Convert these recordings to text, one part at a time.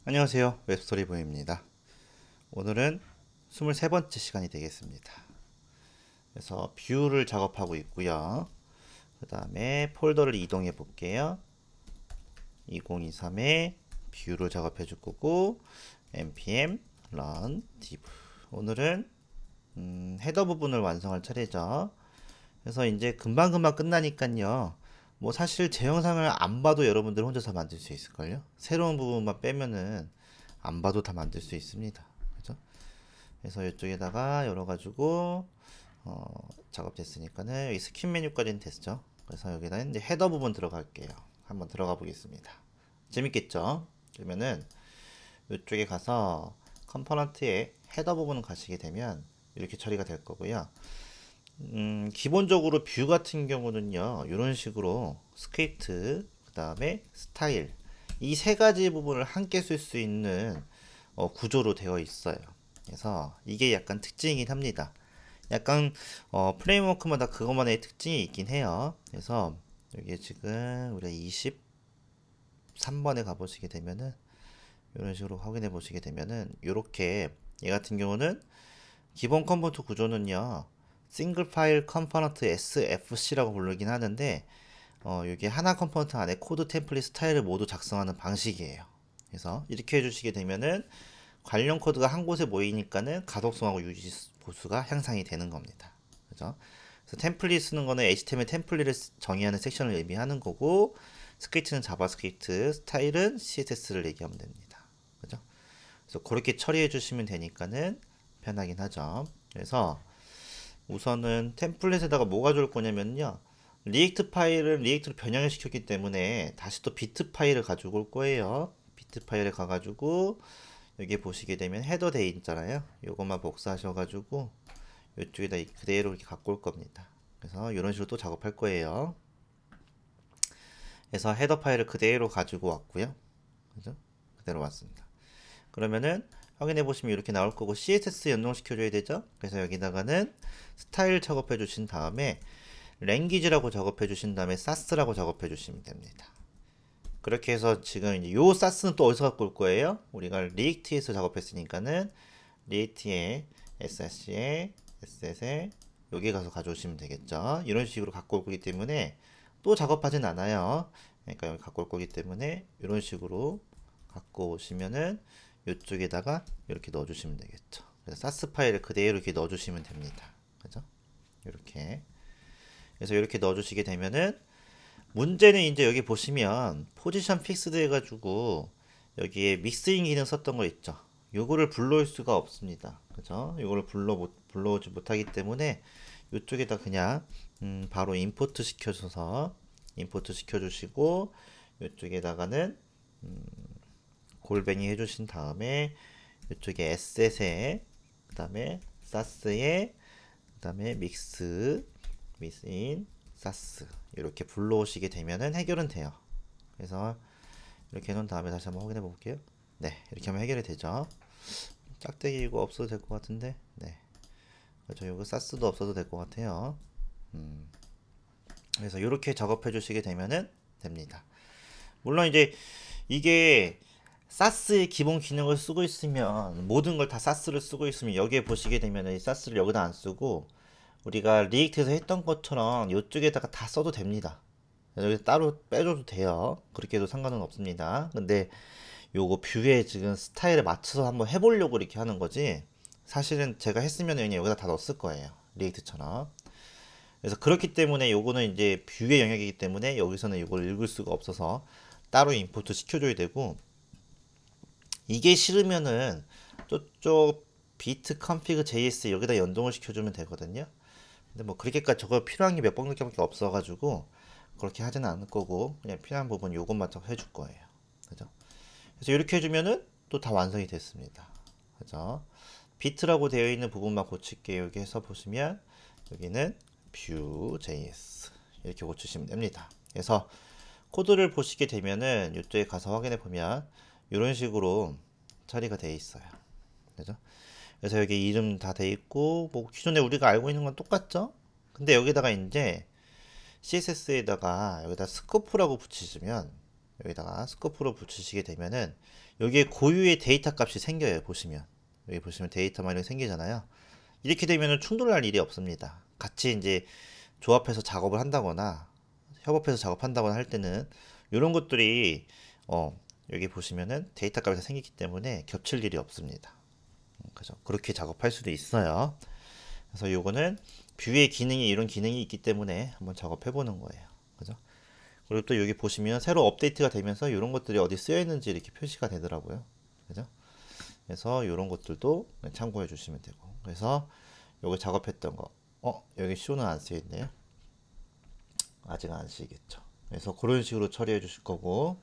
안녕하세요. 웹스토리보입니다. 오늘은 23번째 시간이 되겠습니다. 그래서 뷰를 작업하고 있고요. 그 다음에 폴더를 이동해 볼게요. 2023에 뷰를 작업해 줄 거고 npm run div. 오늘은 헤더 부분을 완성할 차례죠. 그래서 이제 금방금방 끝나니까요. 뭐 사실 제 영상을 안 봐도 여러분들 혼자서 만들 수 있을걸요. 새로운 부분만 빼면은 안 봐도 다 만들 수 있습니다. 그죠? 그래서 이쪽에다가 열어가지고 작업됐으니까는 여기 스킨 메뉴까지는 됐죠. 그래서 여기다 이제 헤더 부분 들어갈게요. 한번 들어가 보겠습니다. 재밌겠죠? 그러면은 이쪽에 가서 컴포넌트에 헤더 부분 가시게 되면 이렇게 처리가 될 거고요. 기본적으로 뷰 같은 경우는요, 이런 식으로 스크립트, 그 다음에 스타일, 이 세 가지 부분을 함께 쓸 수 있는 구조로 되어 있어요. 그래서 이게 약간 특징이긴 합니다. 약간 프레임워크마다 그것만의 특징이 있긴 해요. 그래서 여기 지금 우리가 23번에 가보시게 되면은 이런 식으로 확인해 보시게 되면은 이렇게 얘 같은 경우는 기본 컴포넌트 구조는요, 싱글 파일 컴포넌트 SFC라고 부르긴 하는데 이게 하나 컴포넌트 안에 코드 템플릿 스타일을 모두 작성하는 방식이에요. 그래서 이렇게 해주시게 되면은 관련 코드가 한 곳에 모이니까는 가독성하고 유지 보수가 향상이 되는 겁니다. 그죠? 그래서 템플릿 쓰는 거는 HTML 템플릿을 정의하는 섹션을 의미하는 거고, 스크립트는 자바스크립트, 스타일은 CSS를 얘기하면 됩니다. 그죠? 그래서 그렇게 처리해 주시면 되니까는 편하긴 하죠. 그래서 우선은 템플릿에다가 뭐가 좋을 거냐면요, 리액트 파일을 리액트로 변형을 시켰기 때문에 다시 또 비트 파일을 가지고 올 거예요. 비트 파일에 가가지고 여기 보시게 되면 헤더 돼 있잖아요. 요것만 복사하셔가지고 이쪽에다 그대로 이렇게 갖고 올 겁니다. 그래서 이런 식으로 또 작업할 거예요. 그래서 헤더 파일을 그대로 가지고 왔고요. 그죠? 그대로 왔습니다. 그러면은 확인해 보시면 이렇게 나올 거고, CSS 연동시켜 줘야 되죠. 그래서 여기다가는 스타일 작업해 주신 다음에 랭귀지라고 작업해 주신 다음에 사스라고 작업해 주시면 됩니다. 그렇게 해서 지금 이제 요 사스는 또 어디서 갖고 올 거예요? 우리가 리액트에서 작업했으니까는 리액트에 SS에 SS에 여기 가서 가져오시면 되겠죠. 이런 식으로 갖고 올 거기 때문에 또 작업하진 않아요. 그러니까 여기 갖고 올 거기 때문에 이런 식으로 갖고 오시면은 이쪽에다가 이렇게 넣어주시면 되겠죠. 그래서 사스 파일을 그대로 이렇게 넣어주시면 됩니다. 그죠? 이렇게. 그래서 이렇게 넣어주시게 되면은 문제는 이제 여기 보시면 포지션 픽스드 해가지고 여기에 믹스인 기능 썼던 거 있죠. 요거를 불러올 수가 없습니다. 그죠? 요거를 불러오지 못하기 때문에 이쪽에다 그냥 바로 임포트 시켜줘서 임포트 시켜주시고 이쪽에다가는 골뱅이 해주신 다음에 이쪽에 에셋에 그 다음에 사스에 그 다음에 믹스인 사스 이렇게 불러오시게 되면은 해결은 돼요. 그래서 이렇게 해놓은 다음에 다시 한번 확인해 볼게요. 네, 이렇게 하면 해결이 되죠. 짝대기 이거 없어도 될 것 같은데, 네, 그렇죠. 이거 사스도 없어도 될 것 같아요. 그래서 이렇게 작업해 주시게 되면은 됩니다. 물론 이제 이게 사스의 기본 기능을 쓰고 있으면, 모든 걸 다 사스를 쓰고 있으면 여기에 보시게 되면 이 사스를 여기다 안 쓰고 우리가 리액트에서 했던 것처럼 이쪽에다가 다 써도 됩니다. 여기 따로 빼줘도 돼요. 그렇게 해도 상관은 없습니다. 근데 요거 뷰에 지금 스타일에 맞춰서 한번 해보려고 이렇게 하는 거지, 사실은 제가 했으면 그냥 여기다 다 넣었을 거예요. 리액트처럼. 그래서 그렇기 때문에 요거는 이제 뷰의 영역이기 때문에 여기서는 이걸 읽을 수가 없어서 따로 임포트 시켜줘야 되고, 이게 싫으면은 저쪽 비트 config js 여기다 연동을 시켜주면 되거든요. 근데 뭐 그렇게까지 저거 필요한 게 몇 번밖에 없어가지고 그렇게 하지는 않을 거고, 그냥 필요한 부분 요것만 좀 해줄 거예요. 그죠? 그래서 이렇게 해주면은 또 다 완성이 됐습니다. 그죠? 비트라고 되어 있는 부분만 고칠게요. 여기 해서 보시면 여기는 vue.js 이렇게 고치시면 됩니다. 그래서 코드를 보시게 되면은 이쪽에 가서 확인해 보면 이런 식으로 처리가 되어 있어요. 그죠? 그래서 여기 이름 다 돼 있고, 뭐 기존에 우리가 알고 있는 건 똑같죠? 근데 여기다가 이제 CSS에다가 여기다 스코프라고 붙이시면 여기다가 스코프로 붙이시게 되면은 여기에 고유의 데이터 값이 생겨요. 보시면 여기 보시면 데이터만 이렇게 생기잖아요. 이렇게 되면은 충돌할 일이 없습니다. 같이 이제 조합해서 작업을 한다거나 협업해서 작업한다거나 할 때는 이런 것들이 여기 보시면은 데이터 값이 생기기 때문에 겹칠 일이 없습니다. 그죠? 그렇게 작업할 수도 있어요. 그래서 요거는 뷰의 기능이 이런 기능이 있기 때문에 한번 작업해 보는 거예요. 그죠? 그리고 또 여기 보시면 새로 업데이트가 되면서 이런 것들이 어디 쓰여 있는지 이렇게 표시가 되더라고요. 그죠? 그래서 이런 것들도 참고해 주시면 되고. 그래서 여기 작업했던 거, 여기 쇼는 안 쓰여 있네요. 아직 안 쓰이겠죠. 그래서 그런 식으로 처리해 주실 거고.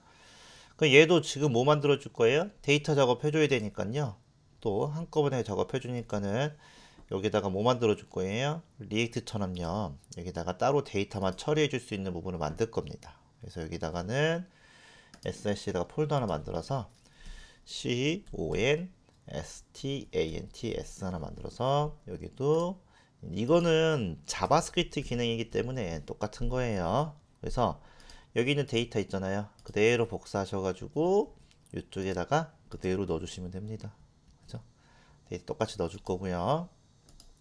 그 얘도 지금 뭐 만들어 줄 거예요? 데이터 작업해 줘야 되니까요. 또 한꺼번에 작업해 주니까는 여기다가 뭐 만들어 줄 거예요? 리액트처럼요. 여기다가 따로 데이터만 처리해 줄 수 있는 부분을 만들 겁니다. 그래서 여기다가는 slc에다가 폴더 하나 만들어서 constants 하나 만들어서 여기도 이거는 자바스크립트 기능이기 때문에 똑같은 거예요. 그래서 여기 있는 데이터 있잖아요. 그대로 복사하셔가지고 이쪽에다가 그대로 넣어주시면 됩니다. 그죠? 데이터 똑같이 넣어줄 거고요.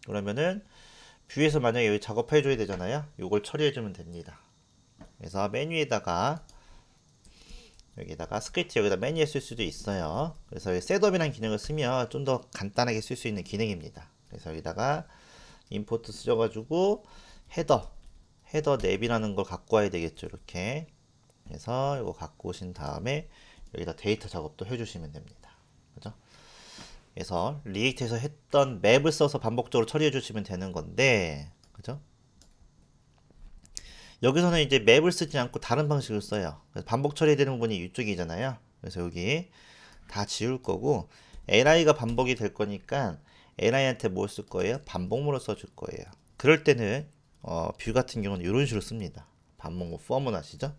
그러면은 뷰에서 만약에 여기 작업해줘야 되잖아요. 이걸 처리해주면 됩니다. 그래서 메뉴에다가 여기다가 스크립트 여기다 메뉴에 쓸 수도 있어요. 그래서 셋업이라는 기능을 쓰면 좀 더 간단하게 쓸 수 있는 기능입니다. 그래서 여기다가 임포트 쓰셔가지고 헤더 랩이라는 걸 갖고 와야 되겠죠. 이렇게 그래서 이거 갖고 오신 다음에 여기다 데이터 작업도 해주시면 됩니다. 그죠? 그래서 리액트에서 했던 맵을 써서 반복적으로 처리해 주시면 되는 건데, 그죠? 여기서는 이제 맵을 쓰지 않고 다른 방식을 써요. 그래서 반복 처리되는 부분이 이쪽이잖아요. 그래서 여기 다 지울 거고 li가 반복이 될 거니까 li한테 뭘 쓸 거예요? 반복문을 써줄 거예요. 그럴 때는 뷰 같은 경우는 이런 식으로 씁니다. 반복문 for문 아시죠?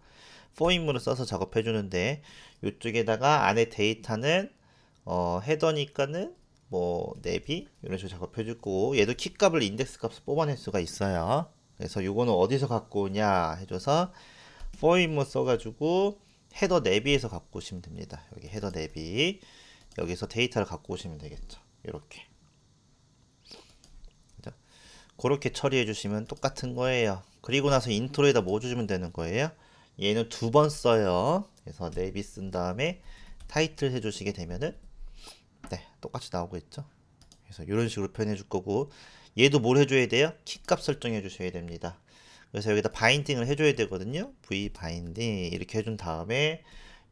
for인문을 써서 작업해 주는데 이쪽에다가 안에 데이터는 헤더니까는 뭐 랩이 이런 식으로 작업해 주고 얘도 키값을 인덱스 값을 뽑아낼 수가 있어요. 그래서 요거는 어디서 갖고 오냐 해줘서 for인문 써가지고 헤더 내비에서 갖고 오시면 됩니다. 여기 헤더 내비 여기서 데이터를 갖고 오시면 되겠죠. 이렇게 그렇게 처리해 주시면 똑같은 거예요. 그리고 나서 인트로에다 뭐 주시면 되는 거예요? 얘는 2번 써요. 그래서 내비 쓴 다음에 타이틀 해주시게 되면은 똑같이 나오고 있죠. 그래서 이런 식으로 표현해 줄 거고 얘도 뭘 해줘야 돼요? 키값 설정해 주셔야 됩니다. 그래서 여기다 바인딩을 해줘야 되거든요. v 바인딩 이렇게 해준 다음에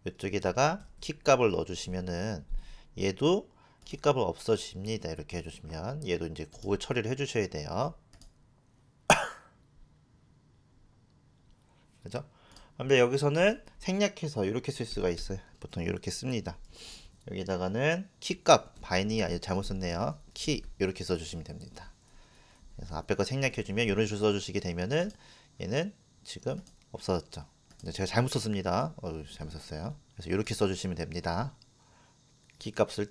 이쪽에다가 키값을 넣어주시면은 얘도 키값을 없어집니다. 이렇게 해주시면 얘도 이제 그걸 처리를 해주셔야 돼요. 그죠? 근데 여기서는 생략해서 이렇게 쓸 수가 있어요. 보통 이렇게 씁니다. 여기다가는 키값 바이닝이 아니라 잘못 썼네요. 키 이렇게 써주시면 됩니다. 그래서 앞에 거 생략해주면 이런 식으로 써주시게 되면은 얘는 지금 없어졌죠. 근데 제가 잘못 썼습니다. 잘못 썼어요. 그래서 이렇게 써주시면 됩니다. 키값 쓸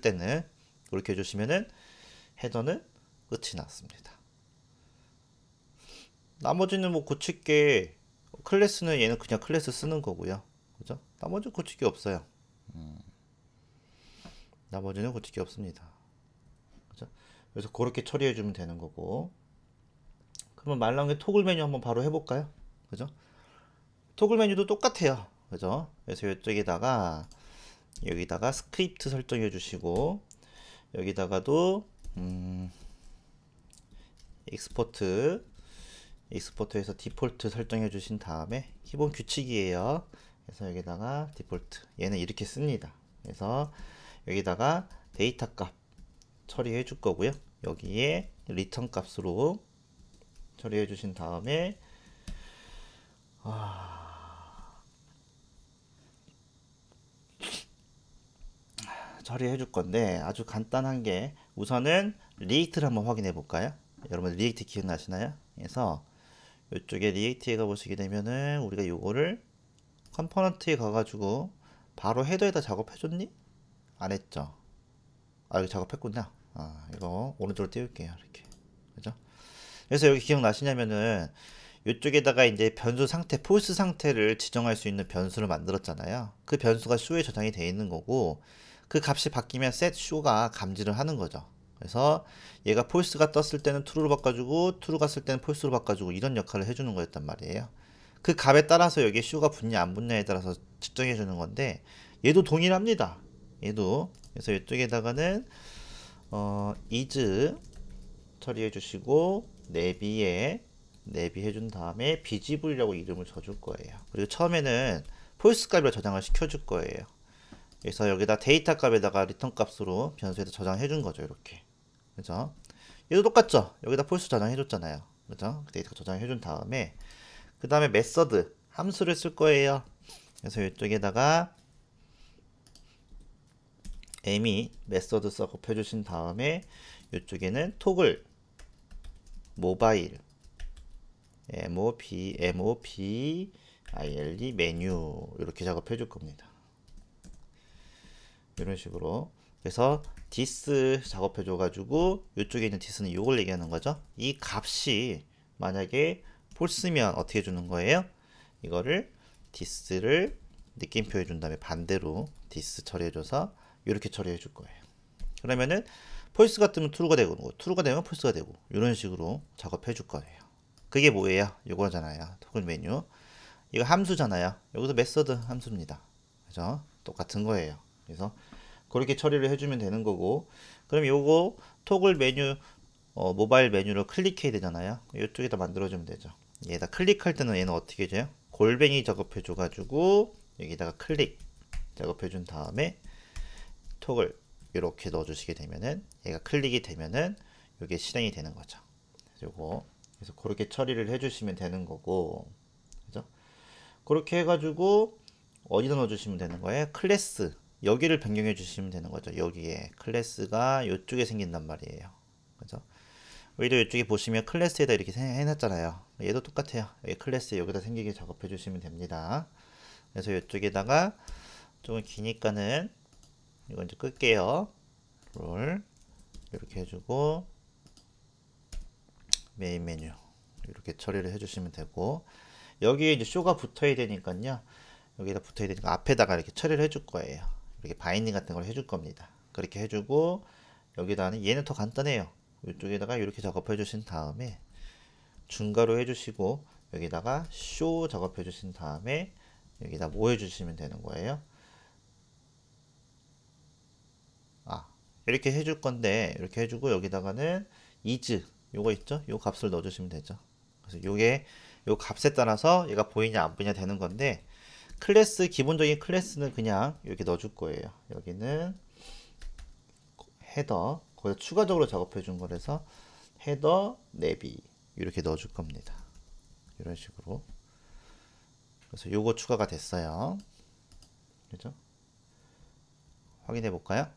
때는 이렇게 해주시면은 헤더는 끝이 났습니다. 나머지는 뭐 고칠 게 클래스는 얘는 그냥 클래스 쓰는 거고요. 그죠? 나머지 고칠 게 없어요. 나머지는 고칠 게 없습니다. 그죠? 그래서 그렇게 처리해 주면 되는 거고. 그러면 말 나온 게 토글 메뉴 한번 바로 해볼까요? 그죠? 토글 메뉴도 똑같아요. 그죠? 그래서 이쪽에다가 여기다가 스크립트 설정해 주시고 여기다가도 익스포트에서 디폴트 설정해 주신 다음에 기본 규칙이에요. 그래서 여기다가 디폴트 얘는 이렇게 씁니다. 그래서 여기다가 데이터 값 처리해 줄 거고요. 여기에 리턴 값으로 처리해 주신 다음에 처리해 줄 건데 아주 간단한 게 우선은 리액트를 한번 확인해 볼까요? 여러분 리액트 기억나시나요? 그래서 이쪽에 리액트에 가보시게 되면은 우리가 요거를 컴포넌트에 가가지고 바로 헤더에다 작업해줬니? 안 했죠? 이거 작업했구나. 이거 오른쪽으로 띄울게요. 이렇게. 그죠? 그래서 여기 기억나시냐면은 이쪽에다가 이제 변수 상태, 폴스 상태를 지정할 수 있는 변수를 만들었잖아요. 그 변수가 쇼에 저장이 되어 있는 거고, 그 값이 바뀌면 set show가 감지를 하는 거죠. 그래서 얘가 폴스가 떴을 때는 true로 바꿔주고 true 갔을 때는 false로 바꿔주고 이런 역할을 해주는 거였단 말이에요. 그 값에 따라서 여기에 show가 붙냐 안 붙냐에 따라서 측정해 주는 건데, 얘도 동일합니다. 얘도. 그래서 이쪽에다가는 is 처리해 주시고 내비에 내비 해준 다음에 visible이라고 이름을 줘줄 거예요. 그리고 처음에는 false 값을 저장을 시켜줄 거예요. 그래서 여기다 데이터 값에다가 리턴 값으로 변수에다 저장해 준 거죠. 이렇게. 그죠? 얘도 똑같죠? 여기다 false 저장해 줬잖아요. 그죠? 데이터 저장해 준 다음에 그 다음에 메서드 함수를 쓸 거예요. 그래서 이쪽에다가 m이 메서드 셋업해 주신 다음에 이쪽에는 토글 모바일 mobile 메뉴 이렇게 작업해 줄 겁니다. 이런 식으로. 그래서 this 작업해 줘 가지고 이쪽에 있는 this는 이걸 얘기하는 거죠. 이 값이 만약에 false면 어떻게 주는 거예요? 이거를 this를 느낌표 해준 다음에 반대로 this 처리해 줘서 이렇게 처리해 줄 거예요. 그러면은 false 같으면 true가 되고 true가 되면 false가 되고 이런 식으로 작업해 줄 거예요. 그게 뭐예요? 이거잖아요. 토글 메뉴. 이거 함수잖아요. 여기서 메서드 함수입니다. 그죠? 똑같은 거예요. 그래서 그렇게 처리를 해주면 되는 거고, 그럼 요거 토글 메뉴 모바일 메뉴를 클릭해야 되잖아요. 이쪽에다 만들어주면 되죠. 얘다 클릭할 때는 얘는 어떻게 해줘요? 골뱅이 작업해 줘가지고 여기다가 클릭 작업해 준 다음에 토글 이렇게 넣어주시게 되면은 얘가 클릭이 되면은 이게 실행이 되는 거죠. 요거 그래서 그렇게 처리를 해주시면 되는 거고, 그죠? 그렇게 해가지고 어디다 넣어주시면 되는 거예요? 클래스 여기를 변경해 주시면 되는 거죠. 여기에 클래스가 이쪽에 생긴단 말이에요. 그죠? 우리도 이쪽에 보시면 클래스에다 이렇게 해놨잖아요. 얘도 똑같아요. 여기 클래스 여기다 생기게 작업해 주시면 됩니다. 그래서 이쪽에다가 조금 기니까는 이건 이제 끌게요. 롤 이렇게 해주고 메인 메뉴 이렇게 처리를 해주시면 되고, 여기에 이제 쇼가 붙어야 되니까요. 여기다 붙어야 되니까 앞에다가 이렇게 처리를 해줄 거예요. 이렇게 바인딩 같은 걸 해줄 겁니다. 그렇게 해주고 여기다는 얘는 더 간단해요. 이쪽에다가 이렇게 작업해 주신 다음에 중괄호 해주시고 여기다가 쇼 작업해 주신 다음에 여기다 뭐 해주시면 되는 거예요? 이렇게 해줄 건데 이렇게 해주고 여기다가는 is 요거 있죠? 요 값을 넣어주시면 되죠. 그래서 요게 요 값에 따라서 얘가 보이냐 안 보이냐 되는 건데, 클래스 기본적인 클래스는 그냥 이렇게 넣어줄 거예요. 여기는 헤더 거기서 추가적으로 작업해 준 거라서 헤더 내비 이렇게 넣어줄 겁니다. 이런 식으로. 그래서 요거 추가가 됐어요. 그죠? 확인해 볼까요?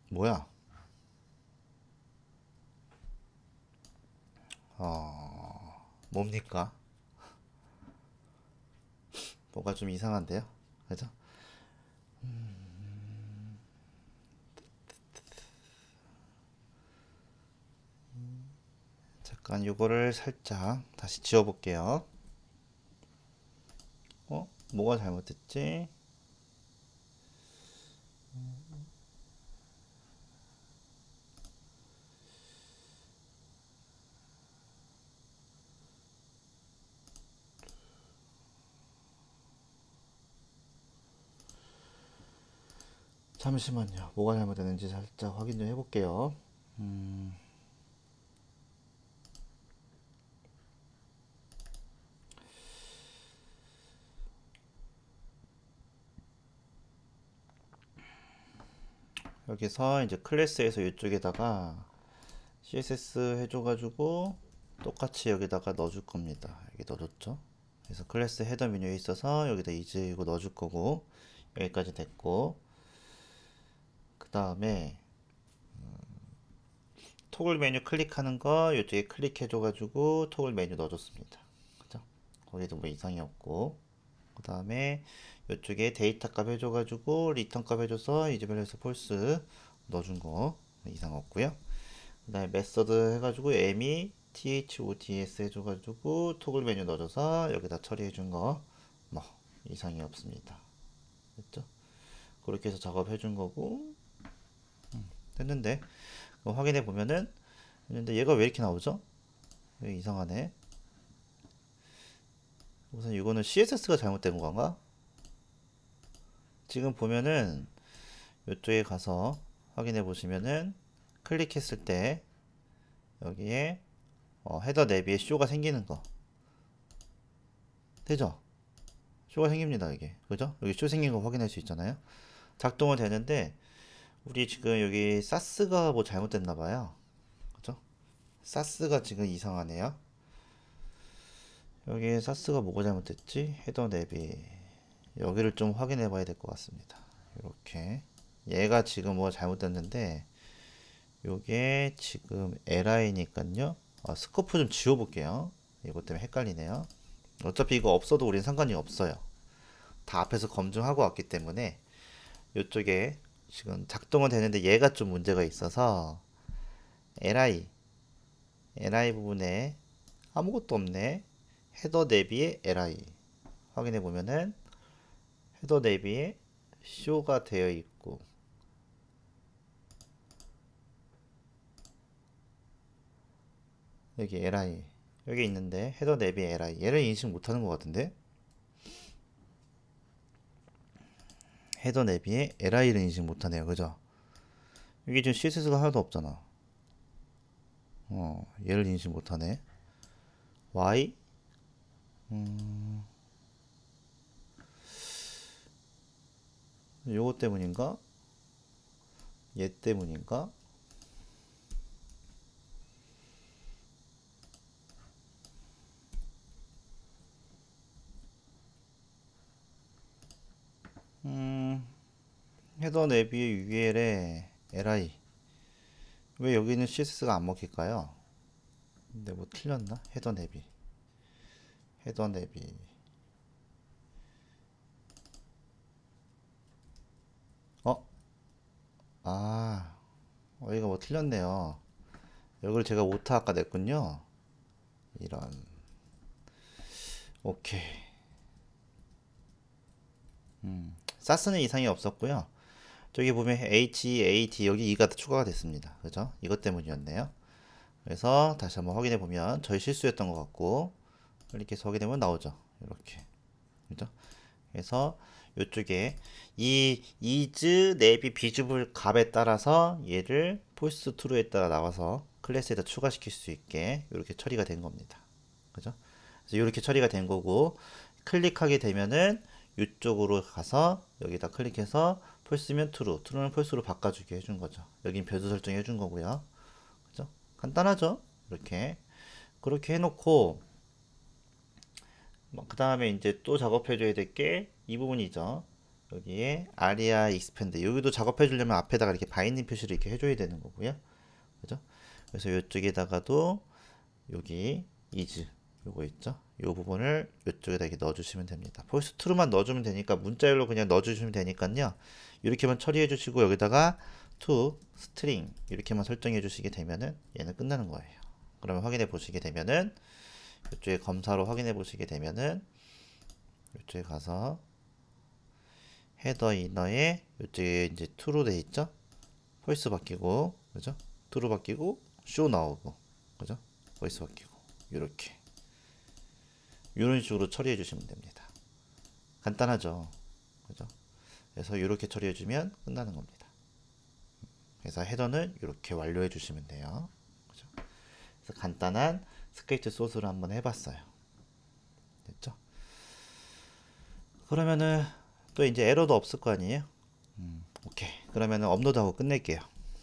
뭐야? 뭡니까? 뭐가 좀 이상한데요? 그죠? 잠깐 요거를 살짝 다시 지워 볼게요. 뭐가 잘못됐지? 잠시만요. 뭐가 잘못됐는지 살짝 확인 좀 해볼게요. 여기서 이제 클래스에서 이쪽에다가 CSS 해줘가지고 똑같이 여기다가 넣어줄 겁니다. 여기 넣어줬죠. 그래서 클래스 헤더 메뉴에 있어서 여기다 is 이거 넣어줄 거고, 여기까지 됐고, 그 다음에 토글 메뉴 클릭하는 거 이쪽에 클릭해줘가지고 토글 메뉴 넣어줬습니다. 그죠? 거기도 뭐 이상이 없고, 그 다음에 이쪽에 데이터 값 해줘가지고 리턴 값 해줘서 이즈밸류에서 폴스 넣어준 거 이상 없고요. 그다음에 메서드 해가지고 me thods 해줘가지고 토글 메뉴 넣어줘서 여기다 처리해준 거 뭐 이상이 없습니다. 됐죠? 그렇게 해서 작업해준 거고 됐는데 확인해 보면은 근데 얘가 왜 이렇게 나오죠? 여기 이상하네. 우선 이거는 CSS가 잘못된 건가? 지금 보면은 이쪽에 가서 확인해 보시면은 클릭했을 때 여기에 헤더 내비에 쇼가 생기는 거 되죠? 쇼가 생깁니다. 이게 그죠? 여기 쇼 생긴 거 확인할 수 있잖아요. 작동은 되는데 우리 지금 여기 사스가 뭐 잘못됐나 봐요. 그죠? 사스가 지금 이상하네요. 여기 사스가 뭐가 잘못됐지? 헤더 내비 여기를 좀 확인해 봐야 될 것 같습니다. 이렇게 얘가 지금 뭐가 잘못됐는데 요게 지금 LI니까요. 스코프 좀 지워 볼게요. 이것 때문에 헷갈리네요. 어차피 이거 없어도 우린 상관이 없어요. 다 앞에서 검증하고 왔기 때문에 이쪽에 지금 작동은 되는데 얘가 좀 문제가 있어서 LI 부분에 아무것도 없네. 헤더 내비에 LI 확인해 보면은 헤더 내비에 쇼가 되어 있고 여기 LI 여기 있는데 헤더 내비 LI 얘를 인식 못하는 것 같은데 헤더 내비에 LI를 인식 못하네요. 그죠? 여기 지금 CSS가 하나도 없잖아. 얘를 인식 못하네. Y 요거 때문인가? 얘 때문인가? 헤더 내비의 UL에 LI 왜 여기는 CSS가 안 먹힐까요? 근데 뭐 틀렸나? 헤더 내비 어? 여기가 뭐 틀렸네요. 여기를 제가 오타 아까 냈군요. 이런 오케이. 사스는 이상이 없었고요. 저기 보면 HAT 여기 2가 추가가 됐습니다. 그죠? 이것 때문이었네요. 그래서 다시 한번 확인해 보면 저희 실수였던 것 같고 이렇게 해서 확인해 보면 나오죠. 이렇게 그죠? 그래서 이쪽에 이 is navy visible 값에 따라서 얘를 false true에 따라 나와서 클래스에다 추가시킬 수 있게 이렇게 처리가 된 겁니다. 그죠? 그래서 이렇게 처리가 된 거고 클릭하게 되면은 이쪽으로 가서 여기다 클릭해서 false면 true, true는 false로 바꿔주게 해준 거죠. 여긴 변수 설정해 준 거고요. 그죠? 간단하죠? 이렇게 그렇게 해놓고 그 다음에 이제 또 작업해 줘야 될 게 이 부분이죠. 여기에 aria expand 여기도 작업해 주려면 앞에다가 이렇게 바인딩 표시를 이렇게 해줘야 되는 거고요. 그죠? 그래서 이쪽에다가도 여기 is 요거 있죠? 요 부분을 이쪽에다 이렇게 넣어주시면 됩니다. false true만 넣어주면 되니까 문자열로 그냥 넣어주시면 되니까요. 이렇게만 처리해 주시고 여기다가 to string 이렇게만 설정해 주시게 되면은 얘는 끝나는 거예요. 그러면 확인해 보시게 되면은 이쪽에 검사로 확인해 보시게 되면은 이쪽에 가서 헤더 이너에 이쪽에 이제 true로 돼 있죠? false 바뀌고 그죠? true 바뀌고 show 나오고 그죠? false 바뀌고 이렇게 이런 식으로 처리해 주시면 됩니다. 간단하죠? 그죠? 그래서 이렇게 처리해 주면 끝나는 겁니다. 그래서 헤더는 이렇게 완료해 주시면 돼요. 그죠? 그래서 간단한 스크립트 소스를 한번 해봤어요. 됐죠? 그러면은 또 이제 에러도 없을 거 아니에요? 오케이. 그러면은 업로드하고 끝낼게요.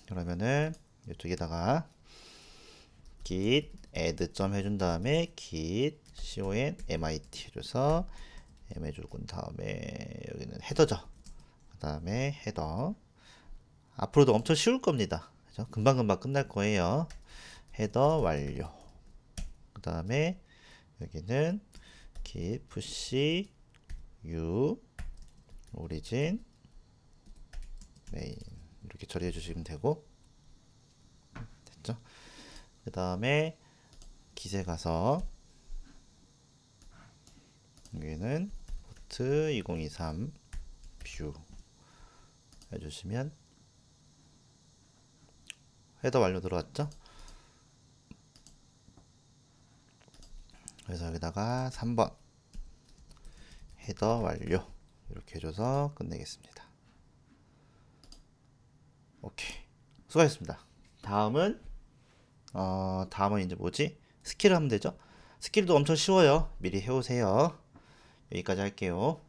그러면은 이쪽에다가 git add 점 해준 다음에 git conmit 해줘서 m 해주고 다음에 여기는 헤더죠. 그 다음에 헤더 앞으로도 엄청 쉬울 겁니다. 그죠? 금방금방 끝날 거예요. 헤더 완료. 그 다음에 여기는 git push u origin main 이렇게 처리해 주시면 되고 됐죠? 그 다음에 기세 가서 여기는 포트 2023 뷰 해주시면 헤더 완료 들어왔죠? 그래서 여기다가 3번 헤더 완료 이렇게 해줘서 끝내겠습니다. 오케이, 수고하셨습니다. 다음은 이제 뭐지? 스킬 하면 되죠? 스킬도 엄청 쉬워요. 미리 해오세요. 여기까지 할게요.